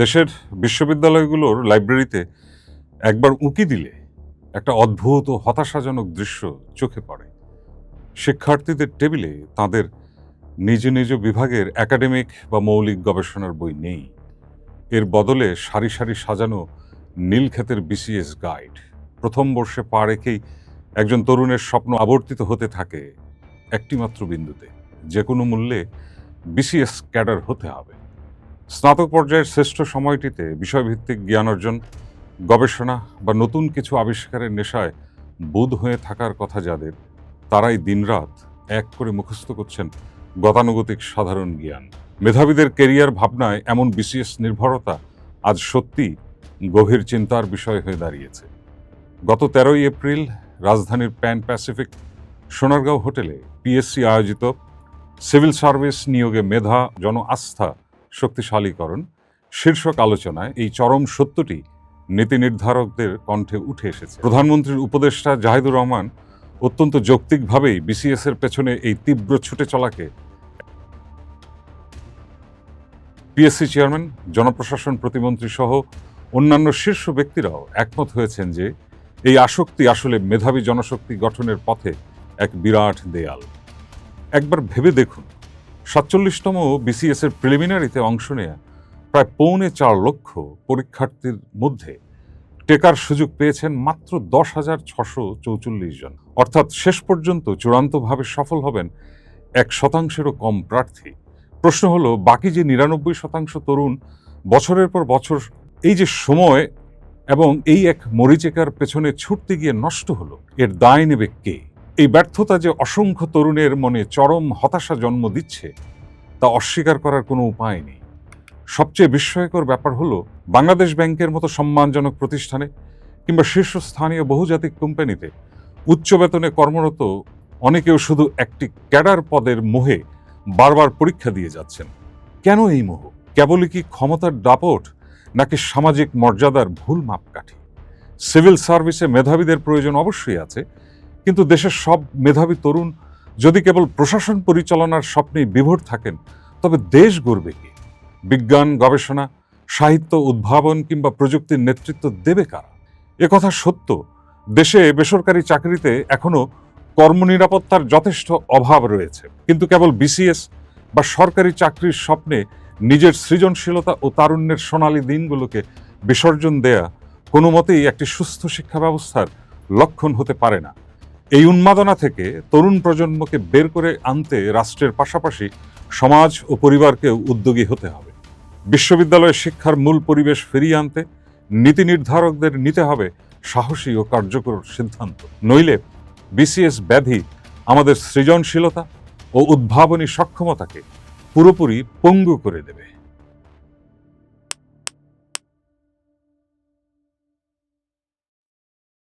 দেশের বিশ্ববিদ্যালয়গুলোর লাইব্রেরিতে একবার উঁকি দিলে একটা অদ্ভুত ও হতাশাজনক দৃশ্য চোখে পড়ে। শিক্ষার্থীদের টেবিলে তাদের নিজ নিজ বিভাগের একাডেমিক বা মৌলিক গবেষণার বই নেই। এর বদলে সারি সারি সাজানো নীলক্ষেতের বিসিএস গাইড। প্রথম বর্ষে পা রেখেই একজন তরুণের স্বপ্ন আবর্তিত হতে থাকে একটিমাত্র বিন্দুতে, যে কোনো মূল্যে বিসিএস ক্যাডার হতে হবে। স্নাতক পর্যায়ের শ্রেষ্ঠ সময়টিতে বিষয়ভিত্তিক জ্ঞান অর্জন, গবেষণা বা নতুন কিছু আবিষ্কারের নেশায় বুঁদ হয়ে থাকার কথা যাদের, তারাই দিনরাত এক করে মুখস্থ করছেন গতানুগতিক সাধারণ জ্ঞান। মেধাবীদের কেরিয়ার ভাবনায় এমন বিসিএস নির্ভরতা আজ সত্যি গভীর চিন্তার বিষয় হয়ে দাঁড়িয়েছে। গত 13ই এপ্রিল রাজধানীর প্যান প্যাসিফিক সোনারগাঁও হোটেলে পিএসসি আয়োজিত সিভিল সার্ভিস নিয়োগে মেধা জন আস্থা শক্তিশালীকরণ শীর্ষক আলোচনায় এই চরম সত্যটি নীতি নির্ধারকদের কণ্ঠে উঠে এসেছে। প্রধানমন্ত্রীর উপদেষ্টা জাহিদুর রহমান অত্যন্ত যৌক্তিকভাবেই বিসিএস এর পেছনে এই তীব্র ছুটে চলাকে পিএসসি চেয়ারম্যান, জনপ্রশাসন প্রতিমন্ত্রী সহ অন্যান্য শীর্ষ ব্যক্তিরাও একমত হয়েছেন যে এই আসক্তি আসলে মেধাবী জনশক্তি গঠনের পথে এক বিরাট দেয়াল। একবার ভেবে দেখুন, 47তম বিসিএস এর প্রিলিমিনারিতে অংশ নেয়া প্রায় 4.25 লক্ষ পরীক্ষার্থীর মধ্যে টেকার সুযোগ পেয়েছেন মাত্র 10,644 জন। অর্থাৎ শেষ পর্যন্ত চূড়ান্তভাবে সফল হবেন 1%-এরও কম প্রার্থী। প্রশ্ন হলো, বাকি যে 99% তরুণ বছরের পর বছর এই যে সময় এবং এই এক মরীচিকার পেছনে ছুটতে গিয়ে নষ্ট হলো, এর দায় নেবে কে? এই ব্যর্থতা যে অসংখ্য তরুণের মনে চরম হতাশা জন্ম দিচ্ছে তা অস্বীকার করার কোনো উপায় নেই। সবচেয়ে বিস্ময়কর ব্যাপার হলো, বাংলাদেশ ব্যাংকের মতো সম্মানজনক প্রতিষ্ঠানে কিংবা শীর্ষস্থানীয় বহুজাতিক কোম্পানিতে উচ্চ বেতনে কর্মরত অনেকেও শুধু একটি ক্যাডার পদের মোহে বারবার পরীক্ষা দিয়ে যাচ্ছেন। কেন এই মোহ? কেবলই কি ক্ষমতার দাপট, নাকি সামাজিক মর্যাদার ভুল মাপকাঠি? সিভিল সার্ভিসে মেধাবীদের প্রয়োজন অবশ্যই আছে, কিন্তু দেশের সব মেধাবী তরুণ যদি কেবল প্রশাসন পরিচালনার স্বপ্নেই বিভোর থাকেন, তবে দেশ গড়বে কি? বিজ্ঞান, গবেষণা, সাহিত্য, উদ্ভাবন কিংবা প্রযুক্তির নেতৃত্ব দেবে কারা? একথা সত্য, দেশে বেসরকারি চাকরিতে এখনো কর্মনিরাপত্তার যথেষ্ট অভাব রয়েছে। কিন্তু কেবল বিসিএস বা সরকারি চাকরির স্বপ্নে নিজের সৃজনশীলতা ও তারুণ্যের সোনালী দিনগুলোকে বিসর্জন দেয়া কোনো মতেই একটি সুস্থ শিক্ষা ব্যবস্থার লক্ষণ হতে পারে না। এই উন্মাদনা থেকে তরুণ প্রজন্মকে বের করে আনতে রাষ্ট্রের পাশাপাশি সমাজ ও পরিবারকেও উদ্যোগী হতে হবে। বিশ্ববিদ্যালয়ের শিক্ষার মূল পরিবেশ ফিরিয়ে আনতে নীতি নির্ধারকদের নিতে হবে সাহসী ও কার্যকর সিদ্ধান্ত। নইলে বিসিএস ব্যাধি আমাদের সৃজনশীলতা ও উদ্ভাবনী সক্ষমতাকে পুরোপুরি পঙ্গু করে দেবে।